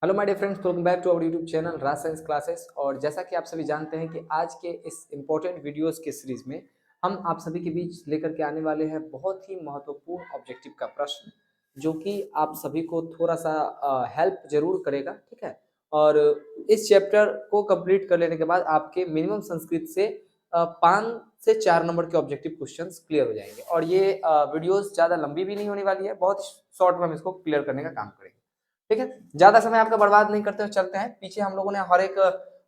Hello my dear friends, welcome back to our YouTube channel Raj science classes. और जैसा कि आप सभी जानते हैं कि आज के इस इम्पोर्टेंट वीडियोस के सीरीज में हम आप सभी के बीच लेकर के आने वाले हैं बहुत ही महत्वपूर्ण ऑब्जेक्टिव का प्रश्न, जो कि आप सभी को थोड़ा सा हेल्प जरूर करेगा। ठीक है, और इस चैप्टर को कंप्लीट कर लेने के बाद आपके मिनिमम संस्कृत से 5 से 4 नंबर के ऑब्जेक्टिव क्वेश्चंस क्लियर हो जाएंगे। और ये वीडियोस ज़्यादा लंबी भी नहीं होने वाली है, बहुत शॉर्ट में हम इसको क्लियर करने का काम करेंगे। ठीक है, ज्यादा समय आपका बर्बाद नहीं करते हुए चलते हैं। पीछे हम लोगों ने हर एक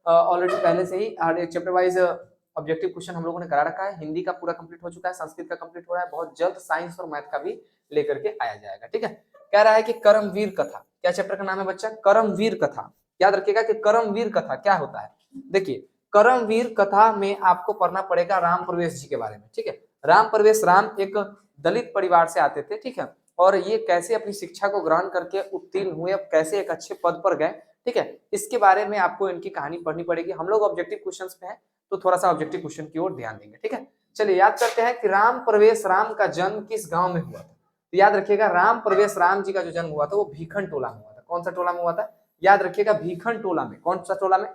ऑलरेडी पहले से ही हर एक चैप्टर वाइज ऑब्जेक्टिव क्वेश्चन हम लोगों ने करा रखा है। हिंदी का पूरा कंप्लीट हो चुका है, संस्कृत का कंप्लीट हो रहा है, बहुत जल्द साइंस और मैथ का भी लेकर के आया जाएगा। ठीक है, कह रहा है कि कर्मवीर कथा, क्या चैप्टर का नाम है बच्चा? कर्मवीर कथा। याद रखिएगा कि कर्मवीर कथा क्या होता है। देखिए, कर्मवीर कथा में आपको पढ़ना पड़ेगा राम प्रवेश जी के बारे में। ठीक है, राम प्रवेश राम एक दलित परिवार से आते थे। ठीक है, और ये कैसे अपनी शिक्षा को ग्रहण करके उत्तीर्ण हुए, अब कैसे एक अच्छे पद पर गए। ठीक है, इसके बारे में आपको इनकी कहानी पढ़नी पड़ेगी। हम लोग ऑब्जेक्टिव क्वेश्चंस पे हैं, तो थोड़ा सा ऑब्जेक्टिव क्वेश्चन की ओर ध्यान देंगे। ठीक है, चलिए याद करते हैं कि राम प्रवेश राम का जन्म किस गांव में हुआ था। तो याद रखिएगा, राम प्रवेश राम जी का जो जन्म हुआ था वो भीखन टोला में हुआ था। कौन सा टोला में हुआ था? याद रखिएगा, भीखन टोला में। कौन सा टोला में?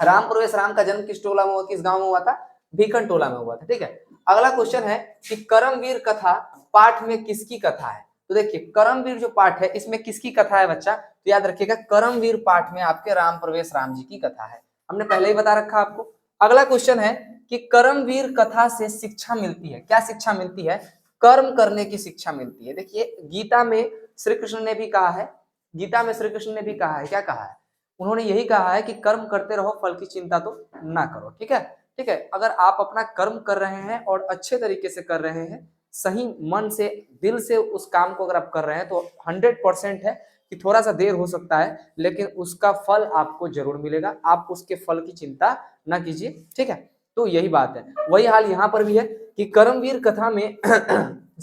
राम प्रवेश राम का जन्म किस टोला में हुआ, किस गांव में हुआ था? भीखन टोला में हुआ था। ठीक है, अगला क्वेश्चन है कि कर्मवीर कथा पाठ में किसकी कथा है। तो देखिए, कर्मवीर जो पाठ है इसमें किसकी कथा है बच्चा? तो याद रखिएगा, कर्मवीर पाठ में आपके राम प्रवेश राम जी की कथा है। हमने पहले ही बता रखा आपको। अगला क्वेश्चन है कि कर्मवीर कथा से शिक्षा मिलती है। क्या शिक्षा मिलती है? कर्म करने की शिक्षा मिलती है। देखिए, गीता में श्री कृष्ण ने भी कहा है, गीता में श्री कृष्ण ने भी कहा है, क्या कहा है? उन्होंने यही कहा है कि कर्म करते रहो, फल की चिंता तो ना करो। ठीक है, ठीक है, अगर आप अपना कर्म कर रहे हैं और अच्छे तरीके से कर रहे हैं, सही मन से दिल से उस काम को अगर आप कर रहे हैं, तो 100% है कि थोड़ा सा देर हो सकता है, लेकिन उसका फल आपको जरूर मिलेगा। आप उसके फल की चिंता ना कीजिए। ठीक है, तो यही बात है। वही हाल यहाँ पर भी है कि कर्मवीर कथा में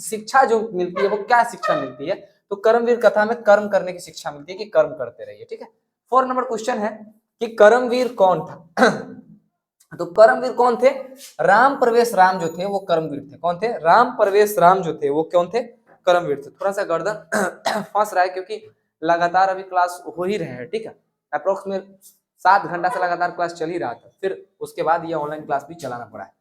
शिक्षा जो मिलती है वो क्या शिक्षा मिलती है? तो कर्मवीर कथा में कर्म करने की शिक्षा मिलती है कि कर्म करते रहिए। ठीक है, 4 नंबर क्वेश्चन है कि कर्मवीर कौन था? तो कर्मवीर कौन थे? राम प्रवेश राम जो थे वो कर्मवीर थे। कौन थे? राम प्रवेश राम जो थे वो कौन थे? कर्मवीर थे। थोड़ा सा गर्दन फंस रहा है क्योंकि लगातार अभी क्लास हो ही रहे हैं। ठीक है, अप्रोक्स में 7 घंटा से लगातार क्लास चल ही रहा था, फिर उसके बाद ये ऑनलाइन क्लास भी चलाना पड़ा है।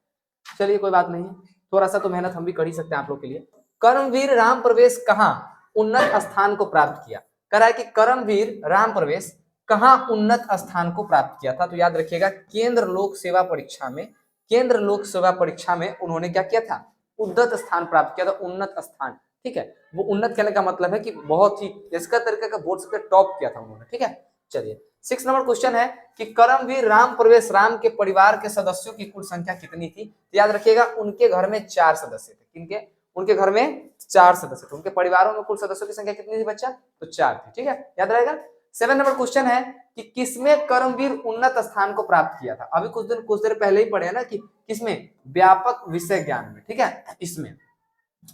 चलिए कोई बात नहीं, थोड़ा सा तो मेहनत हम भी कर ही सकते हैं आप लोग के लिए। कर्मवीर राम प्रवेश कहाँ उन्नत स्थान को प्राप्त किया? कह रहा है कि कर्मवीर राम प्रवेश कहाँ उन्नत स्थान को प्राप्त किया था। तो याद रखिएगा, केंद्र लोक सेवा परीक्षा में, केंद्र लोक सेवा परीक्षा में उन्होंने क्या किया था? उन्नत स्थान प्राप्त किया था, उन्नत स्थान। ठीक है, वो उन्नत कहने का मतलब है कि बहुत ही इसका तरीके का बोर्ड से टॉप किया था उन्होंने। ठीक है, चलिए 6 नंबर क्वेश्चन है कि कर्मवीर राम प्रवेश राम के परिवार के सदस्यों की कुल संख्या कितनी थी? तो याद रखिएगा, उनके घर में 4 सदस्य थे। किनके? उनके घर में 4 सदस्य थे। उनके परिवारों में कुल सदस्यों की संख्या कितनी थी बच्चा? तो 4 थी। ठीक है, याद रहेगा। 7 नंबर क्वेश्चन है कि किसमें कर्मवीर उन्नत स्थान को प्राप्त किया था? अभी कुछ देर पहले ही पढ़े हैं ना कि किसमें? व्यापक विषय ज्ञान में। ठीक है, इसमें।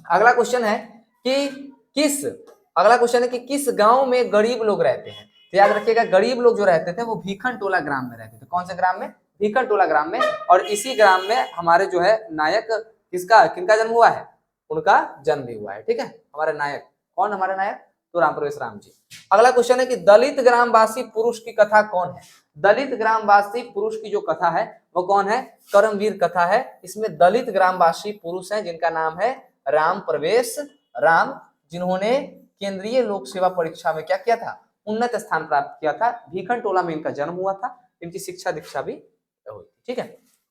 अगला क्वेश्चन है कि किस अगला क्वेश्चन है कि किस गांव में गरीब लोग रहते हैं? तो याद रखिएगा, गरीब लोग जो रहते थे वो भीखन टोला ग्राम में रहते थे। कौन से ग्राम में? भीखन टोला ग्राम में। और इसी ग्राम में हमारे जो है नायक, किनका जन्म हुआ है? उनका जन्म भी हुआ है। ठीक है, हमारे नायक कौन? हमारे नायक तो राम प्रवेश राम जी। अगला क्वेश्चन है कि दलित ग्रामवासी पुरुष की कथा कौन है? दलित ग्रामवासी पुरुष की जो कथा है वो कौन है? कर्मवीर कथा है। इसमें दलित ग्रामवासी पुरुष है जिनका नाम है राम प्रवेश राम, जिन्होंने केंद्रीय लोक सेवा परीक्षा में क्या किया था? उन्नत स्थान प्राप्त किया था। भीखन टोला में इनका जन्म हुआ था, इनकी शिक्षा दीक्षा भी हुई। ठीक है,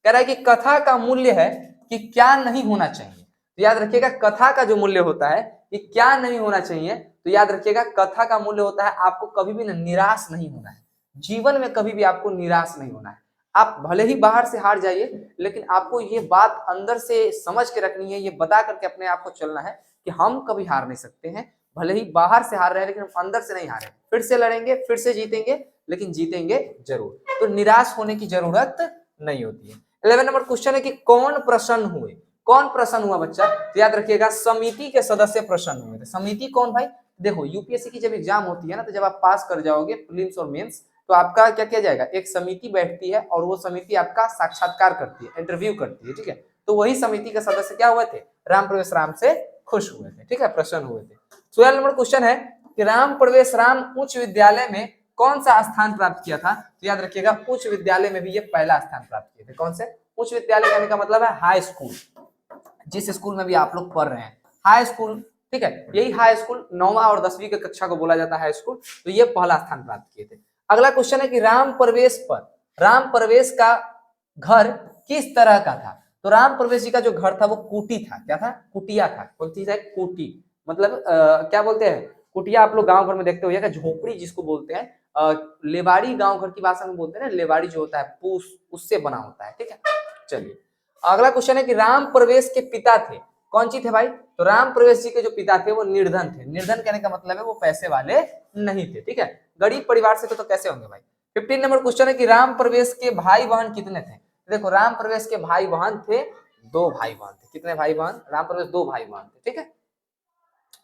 कह रहा है कि कथा का मूल्य है कि क्या नहीं होना चाहिए। तो याद रखिएगा, कथा का जो मूल्य होता है कि क्या नहीं होना चाहिए। तो याद रखिएगा, कथा का मूल्य होता है आपको कभी भी निराश नहीं होना है। जीवन में कभी भी आपको निराश नहीं होना है। आप भले ही बाहर से हार जाइए, लेकिन आपको ये बात अंदर से समझ के रखनी है, ये बता करके अपने आप को चलना है कि हम कभी हार नहीं सकते हैं। भले ही बाहर से हार रहे हैं, लेकिन हम अंदर से नहीं हारे। फिर से लड़ेंगे, फिर से जीतेंगे, लेकिन जीतेंगे जरूर। तो निराश होने की जरूरत नहीं होती है। 11 नंबर क्वेश्चन है कि कौन प्रसन्न हुए? कौन प्रसन्न हुआ बच्चा? तो याद रखिएगा, समिति के सदस्य प्रसन्न हुए थे। समिति कौन भाई? देखो, यूपीएससी की जब एग्जाम होती है ना, तो जब आप पास कर जाओगे प्रीलिम्स और मेंस, तो आपका क्या किया जाएगा? एक समिति बैठती है और वो समिति आपका साक्षात्कार करती है, इंटरव्यू करती है। ठीक है, तो वही समिति के सदस्य क्या हुए थे? राम प्रवेश राम से खुश हुए थे। ठीक है, प्रसन्न हुए थे। 16 नंबर क्वेश्चन है कि राम प्रवेश राम उच्च विद्यालय में कौन सा स्थान प्राप्त किया था? तो याद रखिएगा उच्च विद्यालय में भी ये पहला स्थान प्राप्त किए थे। कौन से? उच्च विद्यालय कहने का मतलब है हाई स्कूल, जिस स्कूल में भी आप लोग पढ़ रहे हैं, हाई स्कूल, ठीक है, यही हाई स्कूल 9वां और 10वीं की कक्षा को बोला जाता है हाई स्कूल। तो ये पहला स्थान प्राप्त किए थे। अगला क्वेश्चन है कि राम प्रवेश का घर किस तरह का था? तो राम प्रवेश जी का जो घर था वो कुटी था। क्या था? कुटिया था। कौन चीज है? कुटी। मतलब क्या बोलते हैं कुटिया? आप लोग गांव घर में देखते हो, झोपड़ी जिसको बोलते हैं, लेबाड़ी गांव घर की भाषा में बोलते हैं ना, लेबाड़ी जो होता है पूस, उससे बना होता है। ठीक है, चलिए अगला क्वेश्चन है कि राम प्रवेश के पिता थे, कौन सी थे भाई? तो राम प्रवेश जी के जो पिता थे वो निर्धन थे। निर्धन कहने का मतलब है वो पैसे वाले नहीं थे। ठीक है, गरीब परिवार से तो कैसे होंगे भाई। 15 नंबर क्वेश्चन है कि राम प्रवेश के भाई बहन कितने थे? देखो राम प्रवेश के भाई बहन थे, 2 भाई बहन थे। कितने भाई बहन? राम प्रवेश 2 भाई बहन थे। ठीक है,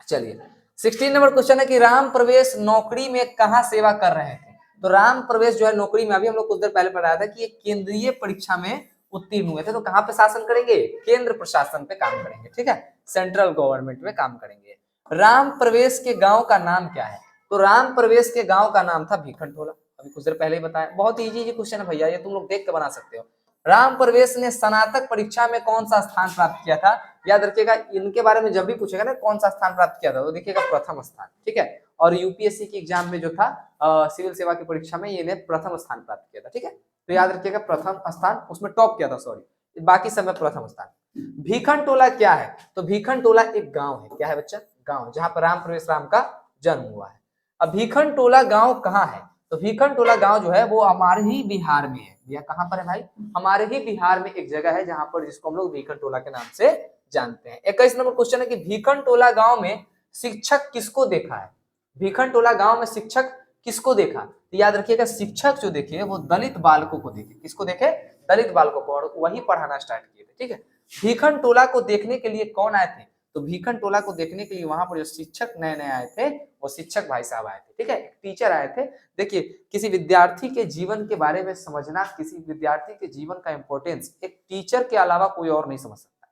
चलिए 16 नंबर क्वेश्चन है कि राम प्रवेश नौकरी में कहां सेवा कर रहे थे? तो राम प्रवेश जो है नौकरी में, अभी हम लोग कुछ देर पहले पढ़ाया था कि एक केंद्रीय परीक्षा में उत्तीर्ण हुए थे। तो कहां पे शासन करेंगे? केंद्र प्रशासन पे काम करेंगे। ठीक है, सेंट्रल गवर्नमेंट में काम करेंगे। राम प्रवेश के गांव का नाम क्या है? तो राम प्रवेश के गांव का नाम था भीखनटोला। अभी कुछ देर पहले ही बताया। बहुत इजी क्वेश्चन है भैया, ये तुम लोग देख के बना सकते हो। राम प्रवेश ने स्नातक परीक्षा में कौन सा स्थान प्राप्त किया था? याद रखिएगा इनके बारे में जब भी पूछेगा ना कौन सा स्थान प्राप्त किया था, तो देखिएगा प्रथम स्थान। ठीक है, और यूपीएससी की एग्जाम में जो था सिविल सेवा की परीक्षा में ये प्रथम स्थान प्राप्त किया था। ठीक है, तो याद रखिएगा प्रथम स्थान, उसमें टॉप किया था, सॉरी, बाकी सब में प्रथम स्थान। भीखनटोला क्या है? तो भीखनटोला एक गांव है। क्या है बच्चा? गांव, जहां पर राम प्रवेश राम का जन्म हुआ है। अब भीखनटोला गांव कहाँ है? तो भीखनटोला गांव जो है वो हमारे ही बिहार में है। भैया कहां पर है भाई? हमारे ही बिहार में एक जगह है जहां पर, जिसको हम लोग भीखनटोला के नाम से जानते हैं। 21 नंबर क्वेश्चन है कि भीखनटोला गांव में शिक्षक किसको देखा है? भीखनटोला गांव में शिक्षक किसको देखा? तो याद रखिएगा शिक्षक जो देखे वो दलित बालकों को देखे। किसको देखे? दलित बालकों को, और वही पढ़ाना स्टार्ट किए थे। ठीक है, भीखनटोला को देखने के लिए कौन आए थे? तो भीखनटोला को देखने के लिए वहां पर जो शिक्षक नए नए आए थे वो शिक्षक भाई साहब आए थे। ठीक है, एक टीचर आए थे। देखिए किसी विद्यार्थी के जीवन के बारे में समझना, किसी विद्यार्थी के जीवन का इंपॉर्टेंस एक टीचर के अलावा कोई और नहीं समझ सकता।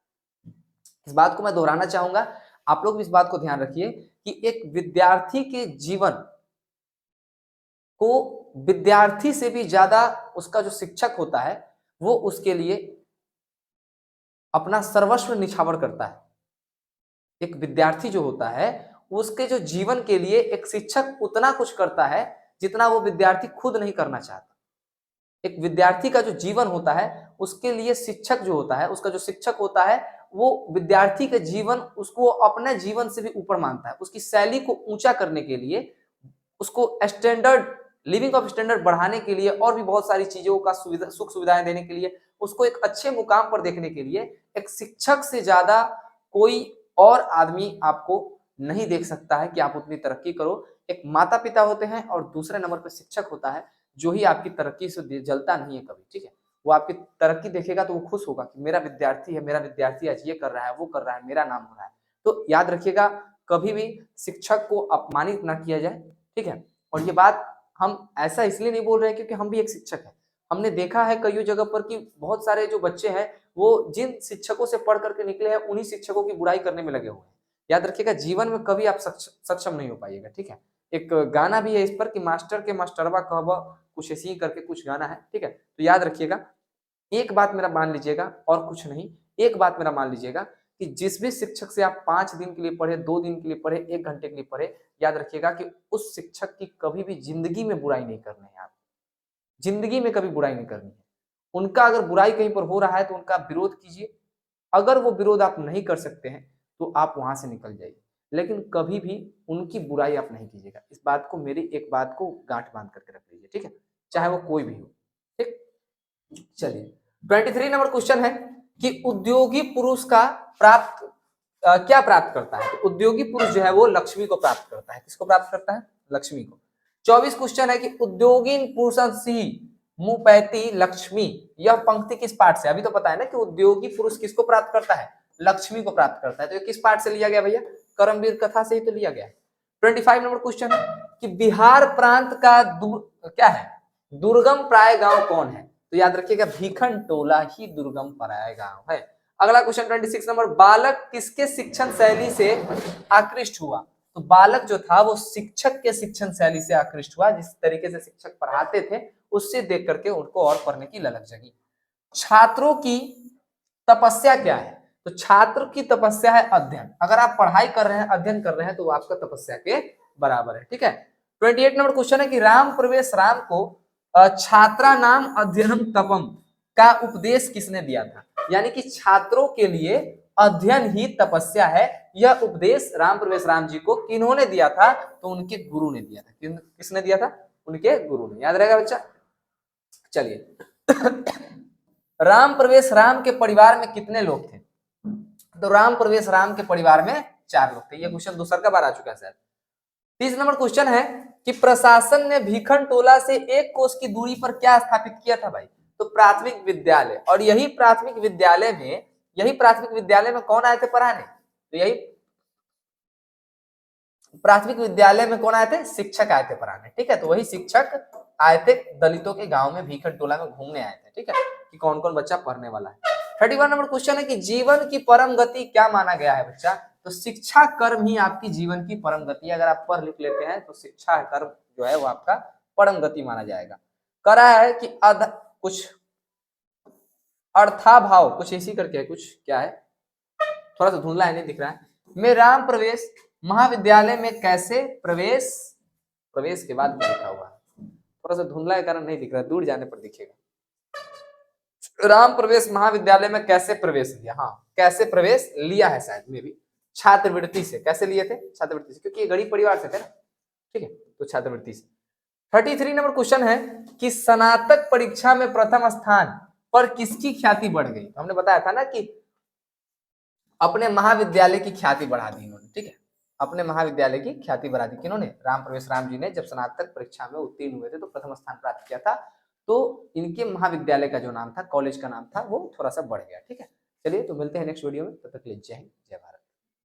इस बात को मैं दोहराना चाहूंगा, आप लोग भी इस बात को ध्यान रखिए कि एक विद्यार्थी के जीवन को विद्यार्थी से भी ज्यादा उसका जो शिक्षक होता है वो उसके लिए अपना सर्वस्व निछावर करता है। एक विद्यार्थी जो होता है उसके जो जीवन के लिए एक शिक्षक उतना कुछ करता है जितना वो विद्यार्थी खुद नहीं करना चाहता। एक विद्यार्थी का जो जीवन होता है उसके लिए शिक्षक जो होता है, उसका जो शिक्षक होता है वो विद्यार्थी के जीवन, उसको अपने जीवन से भी ऊपर मानता है। उसकी शैली को ऊंचा करने के लिए, उसको स्टैंडर्ड, लिविंग ऑफ स्टैंडर्ड बढ़ाने के लिए, और भी बहुत सारी चीजों का सुविधा, सुख सुविधाएं देने के लिए, उसको एक अच्छे मुकाम पर देखने के लिए एक शिक्षक से ज्यादा कोई और आदमी आपको नहीं देख सकता है कि आप उतनी तरक्की करो। एक माता पिता होते हैं और दूसरे नंबर पर शिक्षक होता है जो ही आपकी तरक्की से जलता नहीं है कभी। ठीक है, वो आपकी तरक्की देखेगा तो वो खुश होगा कि मेरा विद्यार्थी है, मेरा विद्यार्थी आज ये कर रहा है, वो कर रहा है, मेरा नाम हो रहा है। तो याद रखिएगा कभी भी शिक्षक को अपमानित ना किया जाए। ठीक है, और ये बात हम ऐसा इसलिए नहीं बोल रहे हैं क्योंकि हम भी एक शिक्षक हैं। हमने देखा है कई जगह पर कि बहुत सारे जो बच्चे हैं वो जिन शिक्षकों से पढ़ करके निकले हैं उन्हीं शिक्षकों की बुराई करने में लगे हुए हैं। याद रखिएगा जीवन में कभी आप सक्षम नहीं हो पाइएगा। ठीक है, एक गाना भी है इस पर कि मास्टर के मास्टरवा कहवा, कुछ ऐसी ही करके कुछ गाना है। ठीक है, तो याद रखिएगा एक बात मेरा मान लीजिएगा और कुछ नहीं, एक बात मेरा मान लीजिएगा कि जिस भी शिक्षक से आप 5 दिन के लिए पढ़े, 2 दिन के लिए पढ़े, 1 घंटे के लिए पढ़े, याद रखिएगा कि उस शिक्षक की कभी भी जिंदगी में बुराई नहीं करनी है। आप जिंदगी में कभी बुराई नहीं करनी है। उनका अगर बुराई कहीं पर हो रहा है तो उनका विरोध कीजिए। अगर वो विरोध आप नहीं कर सकते हैं तो आप वहां से निकल जाइए, लेकिन कभी भी उनकी बुराई आप नहीं कीजिएगा। इस बात को, मेरी एक बात को गांठ बांध करके रख लीजिए। ठीक है, चाहे वो कोई भी हो। ठीक, चलिए 23 नंबर क्वेश्चन है कि उद्योगी पुरुष का प्राप्त क्या प्राप्त करता है? तो उद्योगी पुरुष जो है वो लक्ष्मी को प्राप्त करता है। किसको प्राप्त करता है? लक्ष्मी को। 24 क्वेश्चन है कि उद्योगी पुरुष सी मुपैती लक्ष्मी, यह पंक्ति किस पाठ से? अभी तो पता है ना कि उद्योगी पुरुष किसको प्राप्त करता है? लक्ष्मी को प्राप्त करता है। तो ये किस पाठ से लिया गया भैया? कर्मवीर कथा से ही तो लिया गया। 25 नंबर क्वेश्चन है कि बिहार प्रांत का क्या है? दुर्गम प्राय गांव कौन है? तो याद रखिएगा भीखनटोला ही दुर्गम प्राय गांव है। अगला क्वेश्चन 26 नंबर, बालक किसके शिक्षण शैली से आकृष्ट हुआ? तो बालक जो था वो शिक्षक के शिक्षण शैली से आकृष्ट हुआ, जिस तरीके से शिक्षक पढ़ाते थे उससे देख करके उनको और पढ़ने की ललक जगी। छात्रों की तपस्या क्या है? तो छात्र की तपस्या है अध्ययन। अगर आप पढ़ाई कर रहे हैं, अध्ययन कर रहे हैं, तो वो आपका तपस्या के बराबर है। ठीक है। 28 नंबर क्वेश्चन है कि राम प्रवेश राम को छात्रा नाम अध्ययनम तपम का उपदेश किसने दिया था? यानी कि छात्रों के लिए अध्ययन ही तपस्या है, यह उपदेश राम प्रवेश राम जी को किन्होंने दिया था? तो उनके गुरु ने दिया था। किसने दिया था? उनके गुरु ने। याद रहेगा बच्चा? चलिए राम प्रवेश राम के परिवार में कितने लोग थे? तो राम प्रवेश राम के परिवार में 4 लोग थे। ये क्वेश्चन दूसरा का बार आ चुका है सर। 30 नंबर क्वेश्चन है कि प्रशासन ने भीखन टोला से 1 कोस की दूरी पर क्या स्थापित किया था भाई? तो प्राथमिक विद्यालय। और यही प्राथमिक विद्यालय में कौन आए थे पढ़ाने? तो यही प्राथमिक विद्यालय में कौन आए थे? शिक्षक आए थे पढ़ाने। ठीक है। तो वही शिक्षक आए थे दलितों के गांव में, भीखन टोला में घूमने आए थे। ठीक है, कि कौन कौन बच्चा पढ़ने वाला है। 31 नंबर क्वेश्चन है कि जीवन की परम गति क्या माना गया है बच्चा? तो शिक्षा कर्म ही आपकी जीवन की परम गति है। अगर आप पढ़ लिख लेते हैं तो शिक्षा कर्म जो है वो आपका परम गति माना जाएगा। करा है कि कुछ अर्थाभाव कुछ इसी करके है, कुछ क्या है, थोड़ा सा धुंधला है, नहीं दिख रहा है। मैं राम प्रवेश महाविद्यालय में कैसे प्रवेश के बाद लिखा हुआ है, थोड़ा सा धुंधला के कारण नहीं दिख रहा, दूर जाने पर दिखेगा। राम प्रवेश महाविद्यालय में कैसे प्रवेश लिया? हाँ, कैसे प्रवेश लिया है शायद में भी, छात्रवृत्ति से। कैसे लिए थे? छात्रवृत्ति से, क्योंकि ये गरीब परिवार से थे ना। ठीक है, तो छात्रवृत्ति से। 33 नंबर क्वेश्चन है कि स्नातक परीक्षा में प्रथम स्थान पर किसकी ख्याति बढ़ गई? हमने बताया था ना कि अपने महाविद्यालय की ख्याति बढ़ा दी इन्होंने। ठीक है, अपने महाविद्यालय की ख्याति बढ़ा दी किन्होंने? राम प्रवेश राम जी ने जब स्नातक परीक्षा में उत्तीर्ण हुए थे तो प्रथम स्थान प्राप्त किया था, तो इनके महाविद्यालय का जो नाम था, कॉलेज का नाम था, वो थोड़ा सा बढ़ गया। ठीक है, चलिए तो मिलते हैं नेक्स्ट वीडियो में, तब तक के लिए जय हिंद जय भारत।